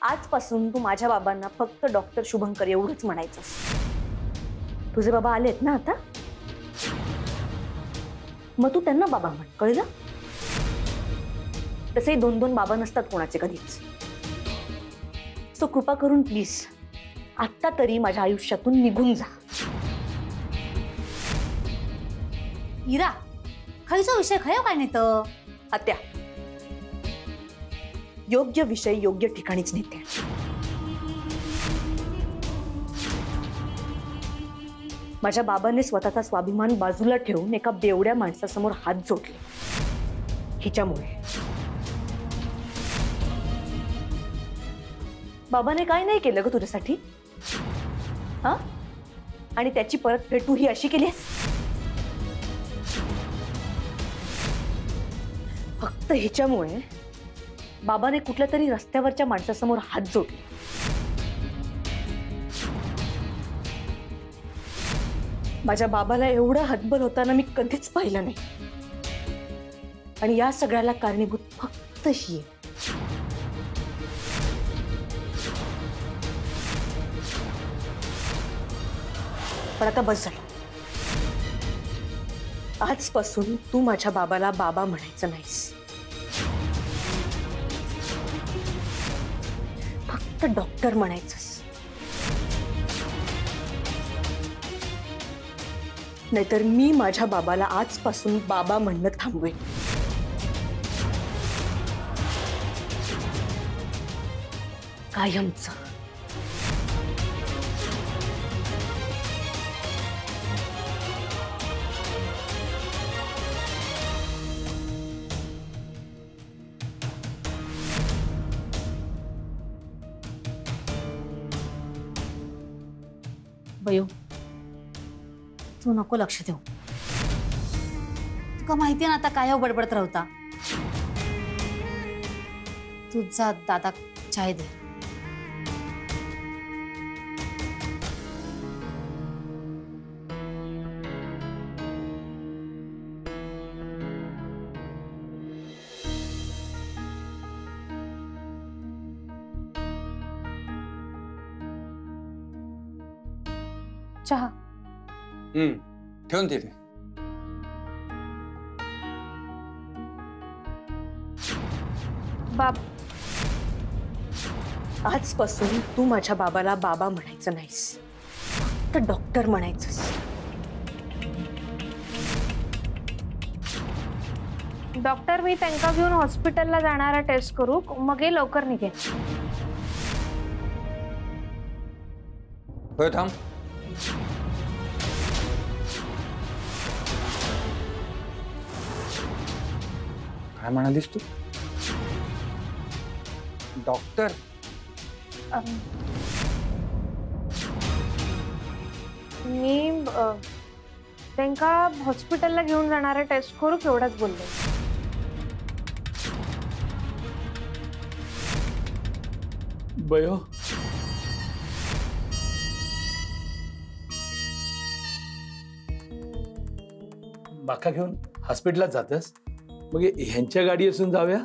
आजपासून तू माझ्या बाबांना फक्त डॉक्टर शुभंकर एवढंच म्हणायचंस। तुझे बाबा आलेत ना आता, मग तू त्यांना बाबा म्हण, कळलं? तसे 2-2 बाबा नसतात कोणाचे कधीच। सो कृपा करून प्लीज आत्ता तरी माझ्या आयुष्यातून निघून जा। इरा खयचा विषय खय काय नाही तर आत्या, योग्य विषय योग्य ठिकाणीच नेते। माझ्या बाबांनी स्वतःचा स्वाभिमान बाजूला ठेवून एका बेवड्या माणसासमोर हात जोडले हिच्यामुळे। बाबाने काय नाही केलं ग तुझ्यासाठी? हा? आणि त्याची परतफेड तू ही अशी केलीस? फक्त हिच्यामुळे बाबाने कुठल्या तरी रस्त्यावरच्या माणसासमोर हात जोडले। माझ्या बाबाला एवढा हतबल होताना मी कधीच पाहिलं नाही, आणि या सगळ्याला कारणीभूत फक्त ही आहे। पण आता बस झालं। आजपासून तू माझ्या बाबाला बाबा म्हणायचं नाहीस, फक्त डॉक्टर म्हणायचंस। नाहीतर मी माझ्या बाबाला आजपासून बाबा म्हणणं थांबवेन। कायमचं। बयो तू नको लक्ष देऊ, तुका माहिती ना आता काय बडबडत राहता। तुझा दादा चाय दे। चहा ठेवून तिथे। बाब, आजपासून तू माझ्या बाबाला बाबा म्हणायचं नाहीस, फक्त डॉक्टर म्हणायचंस। डॉक्टर मी त्यांना घेऊन हॉस्पिटलला जाणारा टेस्ट करू, मग हे लवकर निघेल। होय थांब। काय म्हणालीस तू? डॉक्टर? मी त्यांना हॉस्पिटलला घेऊन जाणारा टेस्ट करू एवढंच बोलले। बयो बाका घेऊन हॉस्पिटलात जातस, मग ह्यांच्या गाडी असून जाऊया?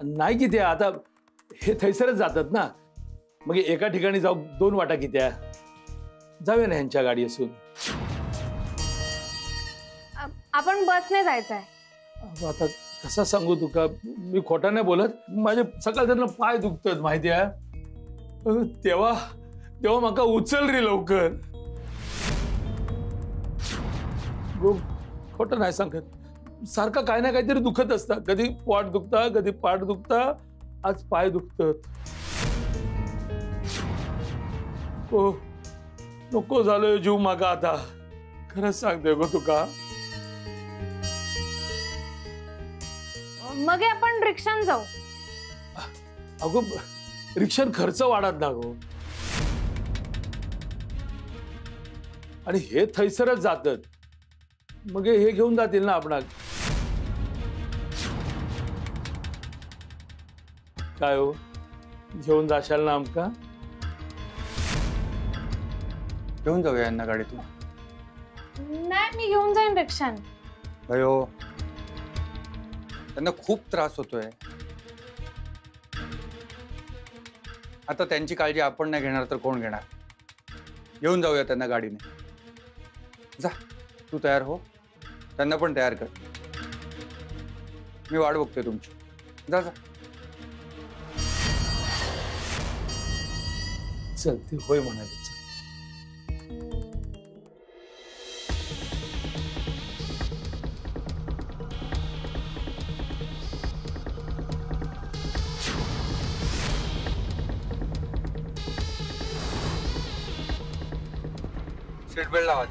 नाही किती आता हे थैसरच जातात ना, मग एका ठिकाणी जाऊ 2 वाटा कित्या जाऊया ना ह्यांच्या गाडी असून। आपण बसने जायचंय। आता कसा सांगू तुका, मी खोटा नाही बोलत, माझे सकाळच्यानं पाय दुखतात माहिती आहे। तेव्हा तेव्हा माका उचल रे लवकर। खोटं नाही सांगत, सारखा काय ना काहीतरी दुखत असतं, कधी पोट दुखता, कधी पाठ दुखता, आज पाय दुखतात। नको झालोय जीव मागा आता, खरंच सांगते गो तुका। मग आपण रिक्षान जाऊ। अगो रिक्षान खर्च वाढत ना गो, आणि हे थैसरच जातात, मग हे घेऊन जातील ना आपणाक। काय हो, घेऊन जाशाल ना आमका? घेऊन जाऊया यांना गाडीतून। नाही, मी घेऊन जाईन रिक्षान। भयो, त्यांना खूप त्रास होतोय. आता त्यांची काळजी आपण नाही घेणार तर कोण घेणार? घेऊन जाऊया त्यांना गाडीने. जा, तू तयार हो, त्यांना पण तयार कर. मी वाट बघतोय तुमची. जा जा. चल, ते होय म्हणाले. चल. सीट बेल्ट लावा.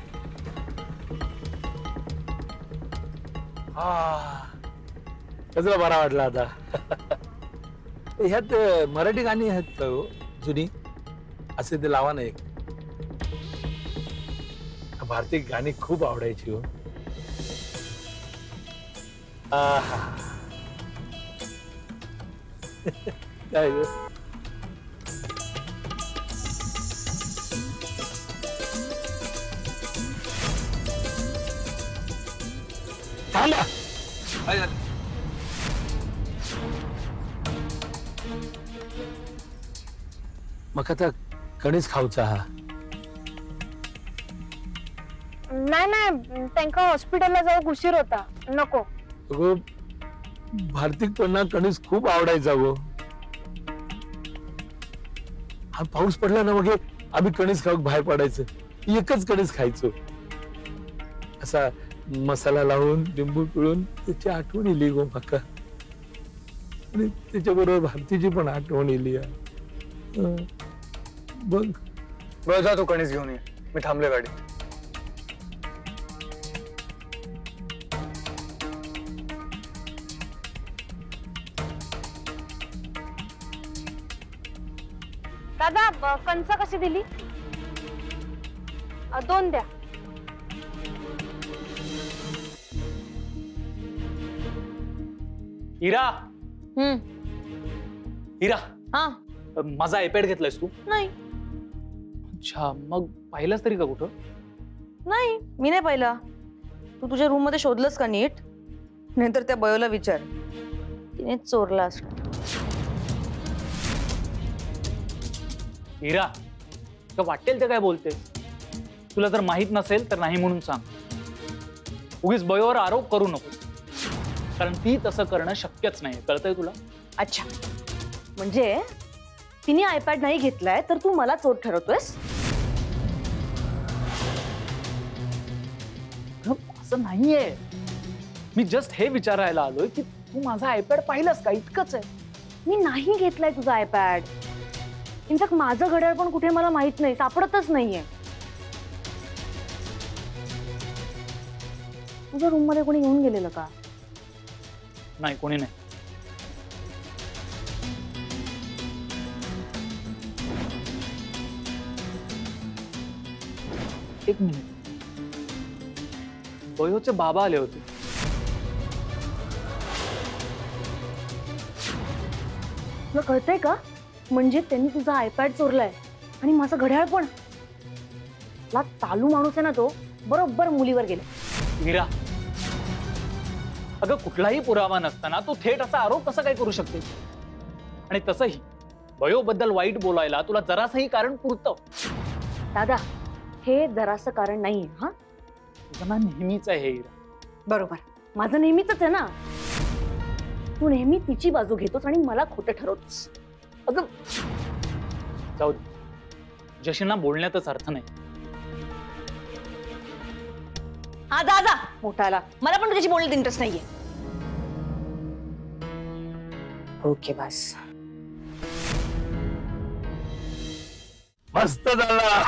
कसला बरा वाटला आता. ह्यात मराठी गाणी आहेत का हो, जुनी? असे ते लावा ना एक. भारतीय गाणी खूप आवडायची हो. आहा. काय ग? थांबा. काय झालं? मग आता कणीस खाऊचा हा. नाही त्यांका हॉस्पिटलला जाऊ उशीर होता. नको. अगो, भारतीक पण कणीस खूप आवडायचा गो. हा पाऊस पडला ना, मग आम्ही कणीस खाऊ बाहेर पडायचं. एकच कणीस खायचो. असा मसाला लावून लिंबू पिळून त्याची आठवण येली गो माका. आणि त्याच्याबरोबर भारतीची पण आठवण येली. बघ बरं, जा तू कणीस घेऊन ये. मी थांबले गाडी. दादा, कंच कशी दिली? 2 द्या. हिरा, हिरा, हा. माझा आयपॅड घेतलायस तू? नाही अच्छा, मग पाहिलंस तरी का कुठं? नाही, मी नाही पाहिला. तू तुझ्या रूम मध्ये शोधलंस का नीट? नाहीतर त्या बयोला विचार, तिने चोरला असणार. हिरा, का वाटेल ते काय बोलते? तुला जर माहित नसेल तर नाही म्हणून सांग. उगीच बयोवर आरोप करू नको, कारण ती तसं करणं शक्यच नाही. कळतंय तुला? अच्छा, म्हणजे तिने आयपॅड नाही घेतलाय तर तू मला चोर ठरवतोयस? असं नाहीये. मी जस्ट हे विचारायला आलोय की तू माझा आयपॅड पाहिलास का, इतकंच आहे. मी नाही घेतलाय तुझा आयपॅड. इनफॅक्ट माझं घड्याळ पण कुठे मला माहित नाही, सापडतच नाहीये. तुझ्या रूम मध्ये कोणी घेऊन गेलेलं का? नाही, कोणी नाही. एक मिनिट, बयोचे बाबा आले होते. तुला कळतंय का? म्हणजे त्यांनी तुझा आयपॅड चोरलाय आणि माझं घड्याळ पण. ला चालू माणूस आहे ना तो, बरोबर मुलीवर गेला. मीरा, अगं कुठलाही पुरावा नसताना तू थेट असा आरोप कसा काय करू शकते? आणि तसंही बयोबद्दल वाईट बोलायला तुला जरासही कारण पुरतं? दादा, हे जरासं कारण नाहीये. हा, तुझं ना नेहमीच आहे हे. बरोबर, माझं नेहमीच आहे ना. तू नेहमी तिची बाजू घेतोस आणि मला खोटं ठरवतोस. अगं जाऊ दे, जशींना बोलण्यातच अर्थ नाही. हा दादा मोठाला, मला पण तुझ्याशी बोलण्यात इंटरेस्ट नाहीये. ओके बस. मस्त झाला.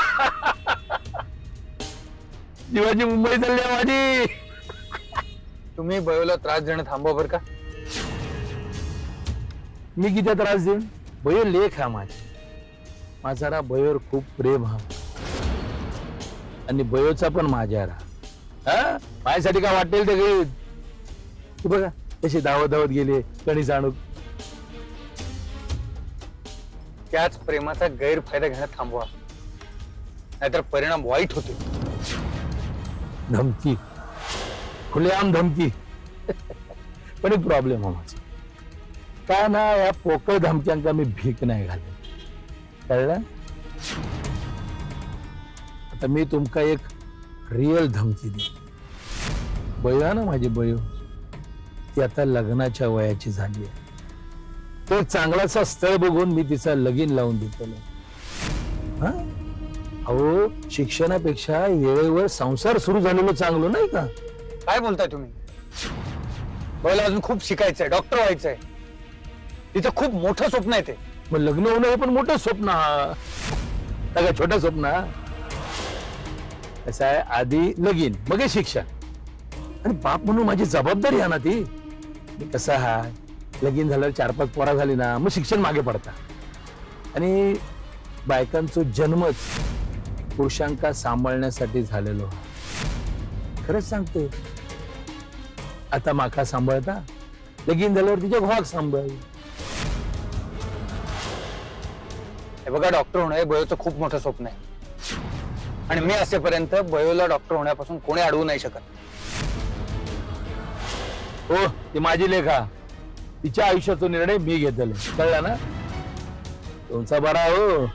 जीवाची मुंबई चालली माझी. तुम्ही बयोला त्रास देणं थांबवा बरं का. मी किती त्रास देईन? बयो लेख हा माझा बयोवर खूप प्रेम हा. आणि बयोचा पण माझ्यावर हा. माझ्यासाठी काय वाटेल ते काही. तू बघा कशी धावत धावत गेले कणीस आणू. त्याच प्रेमाचा गैरफायदा घेणं थांबवा, नाहीतर परिणाम वाईट होतो. धमकी खुलेआम धमकी. पण एक प्रॉब्लेम आहे माझा काय ना, या पोकळ धमक्यांका मी भीक नाही घालत, कळलं? आता मी तुमका एक रिअल धमकी दे. बयो आहे ना माझी बयो, ती आता लग्नाच्या वयाची झाली आहे. तो एक चांगलाचा स्थळ बघून मी तिचा लगीन लावून देतो. अहो, शिक्षणापेक्षा वेळेवर संसार सुरू झालेलं चांगलं नाही का? काय बोलताय तुम्ही? बयोला अजून खूप शिकायचंय, डॉक्टर व्हायचंय. तिचं खूप मोठं स्वप्न आहे ते. मग लग्न होणं हे पण मोठं स्वप्न हा, काय छोटं स्वप्न हा? कसं आहे, आधी लगीन मग हे शिक्षण, आणि बाप म्हणून माझी जबाबदारी आहे ना ती. मी कसं हा, लगीन झाल्यावर 4-5 पोरा झाली ना, मग शिक्षण मागे पडता. आणि बायकांचा जन्मच पुरुषांका सांभाळण्यासाठी झालेलो. खरंच सांगते, आता माका सांभाळता, लगीन झाल्यावर तिच्या भावाक सांभाळ. हे बघा, डॉक्टर होणं हे बयोचं खूप मोठं स्वप्न आहे, आणि मी असेपर्यंत बयोला डॉक्टर होण्यापासून कोणी अडवू नाही शकत. हो, ती माझी लेखा, तिच्या आयुष्याचा निर्णय मी घेतलेला, कळलं ना? तुमचा बरा हो,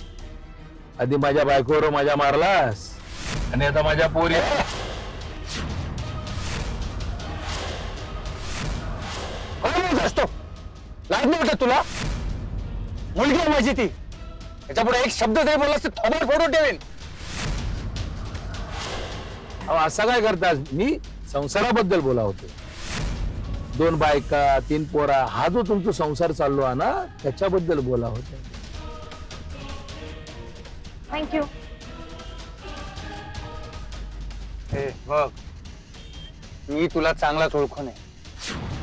आधी माझ्या बायकोवर माझ्या मारलास, आणि आता माझ्या पोरी. असतो लाज नाही वाटत तुला? मुलगी आहे माझी ती, त्याच्यापुढे एक शब्द तरी बोललास तर थोबड फोडून ठेवेन. असं काय करतास? मी संसाराबद्दल बोला होतो. 2 बायका 3 पोरा, हा जो तुमचा संसार चाललो आहे ना, त्याच्याबद्दल बोला होतो. थँक्यू. हे बघ, मी तुला चांगलाच ओळखून आहे,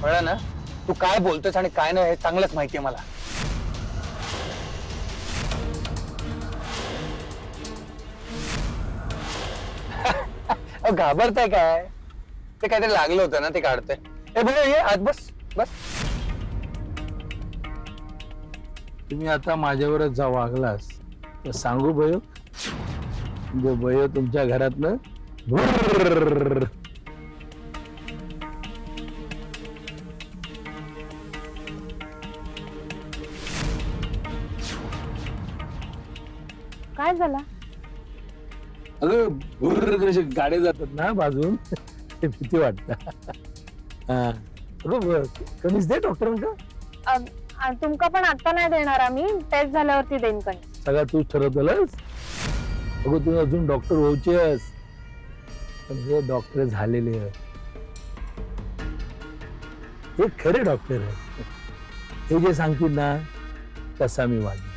कळलं ना? तू काय बोलतोस आणि काय नाही हे चांगलंच माहितीये मला. घाबरताय काय? ते काहीतरी लागलं होतं ना, ते काढतंय. हे बघ, ये आज बस बस. तुम्ही आता माझ्यावरच जा वागलास तर सांगू भयो, म्हणजे भयो तुमच्या घरातनं भुर्र. काय झाला? अगं, भुर्र कसे गाडे जातात ना बाजून, ते भीती वाटत. कमीच दे डॉक्टरांका. तुमका पण आता नाही देणार आम्ही, टेस्ट झाल्यावरती देईन. पण सगळं तू ठरवतलंस. अगं, तू अजून डॉक्टर व्हायचेस, पण हे डॉक्टर झालेले आहेत, हे खरे डॉक्टर आहेत. हे जे सांगतील ना तसा मी वागेन.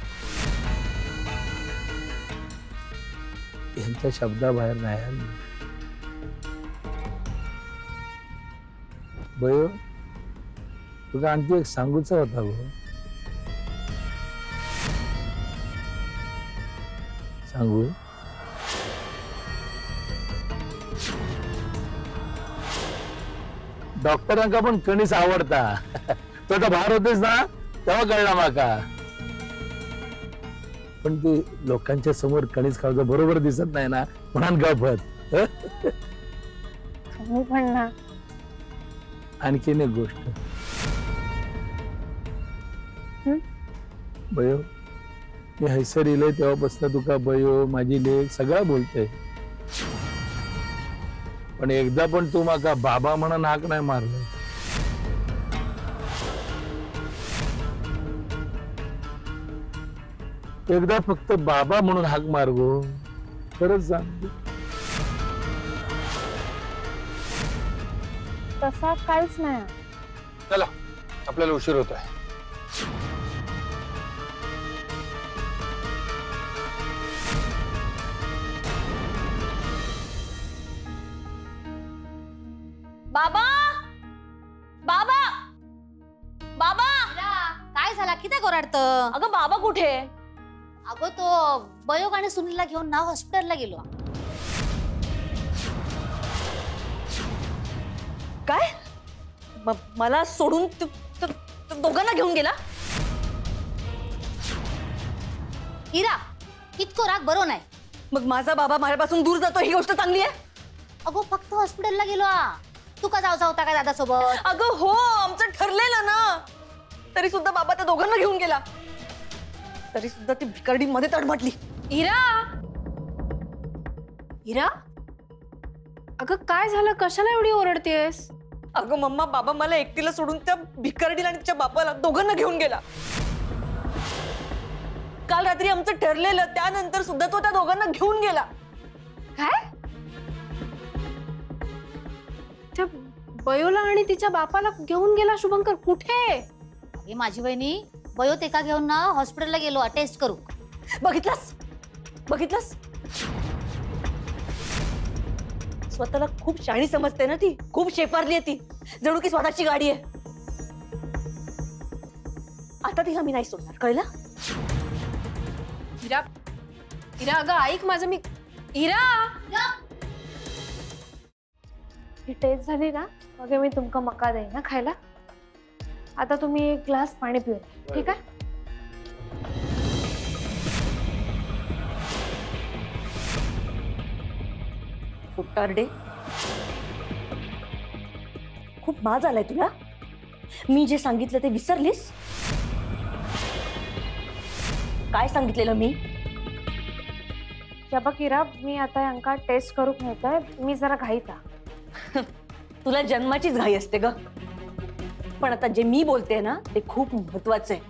यांच्या शब्दाबाहेर नाही आली. बयो, तुला आणखी एक सांगूचा होता गो. सांगू? डॉक्टरांका पण कणीस आवडता. तो आता बाहेर होतेस ना, तेव्हा कळला माका. पण ते लोकांच्या समोर कणीस खावचं बरोबर दिसत नाही ना, म्हणून गपत. तुम्ही पण ना. आणखीन एक गोष्ट बयो, मी हैसर इलय तेव्हापासून तुका बयो, माझी लेक सगळं बोलते, पण एकदा पण तू माका बाबा म्हणून हाक नाही मारलं. एकदा फक्त बाबा म्हणून हाक मार गो, खरंच सांग. तसा काहीच नाही. चला, आपल्याला उशीर होतोय. बाबा, बाबा, बाबा. काय झाला? किती गोराडतं? अगं, बाबा कुठे? अगं, तो बयोग आणि सुनीलला घेऊन ना हॉस्पिटलला गेलो. काय? मला सोडून दोघांना घेऊन गेला? इरा, इतकं राग बरो नाही. मग माझा बाबा माझ्यापासून दूर जातो ही गोष्ट चांगली आहे? अगो, फक्त हॉस्पिटलला गेलो. तू का जायचा होता का दादासोबत? अगं हो, आमचं ठरलेलं ना. तरी सुद्धा बाबा त्या दोघांना घेऊन गेला. तरी सुद्धा ती भिकारडी मध्ये तडमटली. इरा, इरा, अगं काय झालं? कशाला एवढी ओरडतेस? अगं मम्मा, बाबा मला एकटीला सोडून त्या भिकारडीला आणि तिच्या बापाला दोघांना घेऊन गेला. काल रात्री आमचं ठरलेलं, त्यानंतर सुद्धा तो त्या दोघांना घेऊन गेला. काय? त्या बयोला आणि तिच्या बापाला घेऊन गेला शुभंकर? कुठे? अरे माझी बहिणी बयो ते का घेऊन ना हॉस्पिटलला गेलो टेस्ट करू. बघितलंस बघितलंस, स्वतःला खूप शाणी समजते ना ती. खूप शेफारली आहे ती, जणू की स्वतःची गाडी आहे. आता ती आम्ही नाही सोडणार, कळलं? इरा, इरा अगं ऐक माझं. मी इरा, ही टेस्ट झाली ना मग मी तुमका मका देईन ना खायला. आता तुम्ही एक ग्लास पाणी पिऊन घ्या, ठीक आहे? फुटारडे, खूप माज आलाय तुला. मी जे सांगितलं ते विसरलीस? काय सांगितलेलं मी? या बघ इरा, मी आता यांका टेस्ट करूक नेतोय. मी जरा घाईता. तुला जन्माचीच घाई असते ग. पण आता जे मी बोलते ना ते खूप महत्वाचं आहे.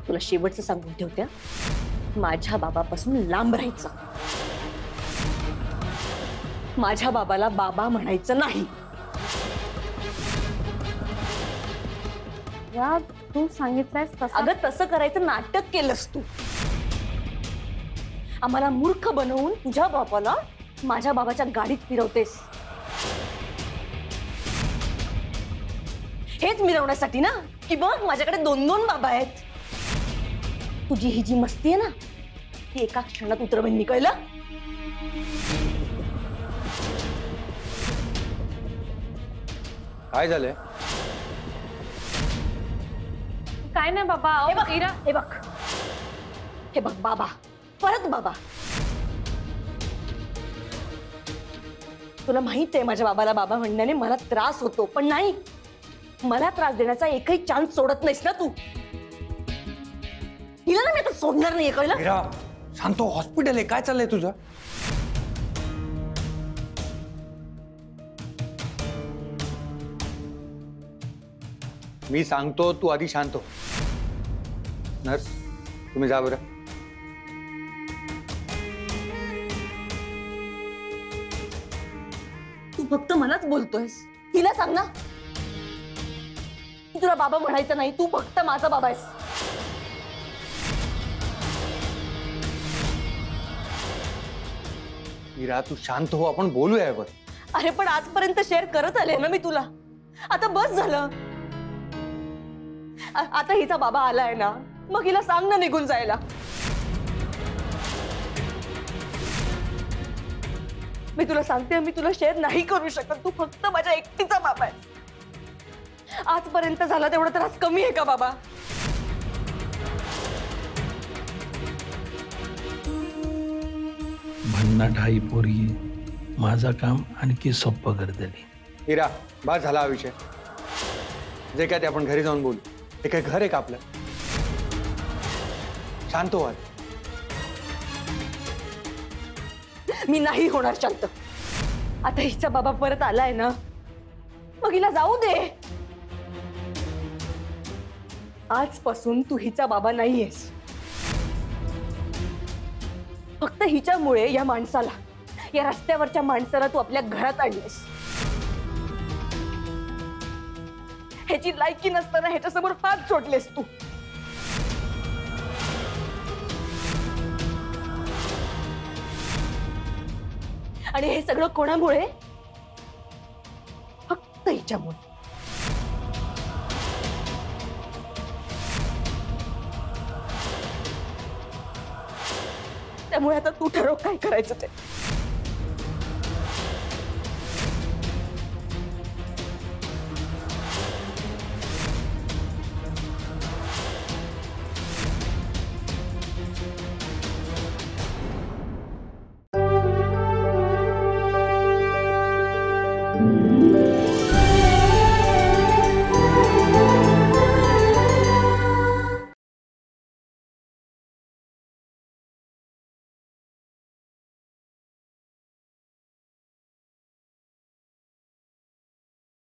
तुला शेवटचं सांगून ठेवते, माझ्या बाबापासून लांब राहायचं. माझ्या बाबाला बाबा म्हणायचं नाही. या तू सांगितलंयस तसं. अगं तसं करायचं नाटक केलंस तू. आम्हाला मूर्ख बनवून तुझ्या बाबाला माझ्या बाबाच्या गाडीत फिरवतेस. हेच मिरवण्यासाठी ना की बघ माझ्याकडे 2-2 बाबा आहेत. तुझी ही जी मस्ती आहे ना ती एका क्षणात उतरवेन, कळलं? काय झालंय? काय नाही बाबा. हे अहो, बघ इरा, हे बघ हे बघ बाबा, परत बाबा. तुला माहित आहे माझ्या बाबाला बाबा म्हणण्याने मला त्रास होतो, पण नाही, मला त्रास देण्याचा एकही चान्स सोडत नाहीस ना तू. हिला ना मी आता सोडणार नाहीये, कळलं? मीरा, शांत हो, हॉस्पिटल आहे. काय चाललंय तुझं? मी सांगतो, तू आधी शांत हो. नर्स, तुम्ही जा बरं. तू फक्त मलाच बोलतोयस. हिला सांग ना की तुला बाबा म्हणायचं नाही, तू फक्त माझा बाबा आहेस. मीरा, तू शांत हो, आपण बोलूया यावर. अरे पण आजपर्यंत शेअर करत आले ना मी तुला. आता बस झालं. आता हिचा बाबा आलाय ना, मग हिला सांग ना निघून जायला. मी तुला सांगते, मी तुला शेअर नाही करू शकत. तू फक्त माझ्या एकटीचा बाबा आहे. आजपर्यंत झाला तेवढा त्रास कमी आहे का बाबा? भन्नाट हाई पोरगी माझं काम आणखी सोपं करतली. मीरा, बस झाला हा विषय. जे काय ते आपण घरी जाऊन बोलू. हे काय घर आहे का आपलं? शांत हो. मी नाही होणार शांत. आता हिचा बाबा परत आलाय ना, मग हिला जाऊ दे. आजपासून तू हिचा बाबा नाहीयेस. फक्त हिच्यामुळे या माणसाला, या रस्त्यावरच्या माणसाला तू आपल्या घरात आणलीस. ह्याची लायकी नसताना ह्याच्यासमोर हात जोडलेस तू. आणि हे सगळं कोणामुळे? फक्त हिच्यामुळे. त्यामुळे आता तू ठरव काय करायचं ते.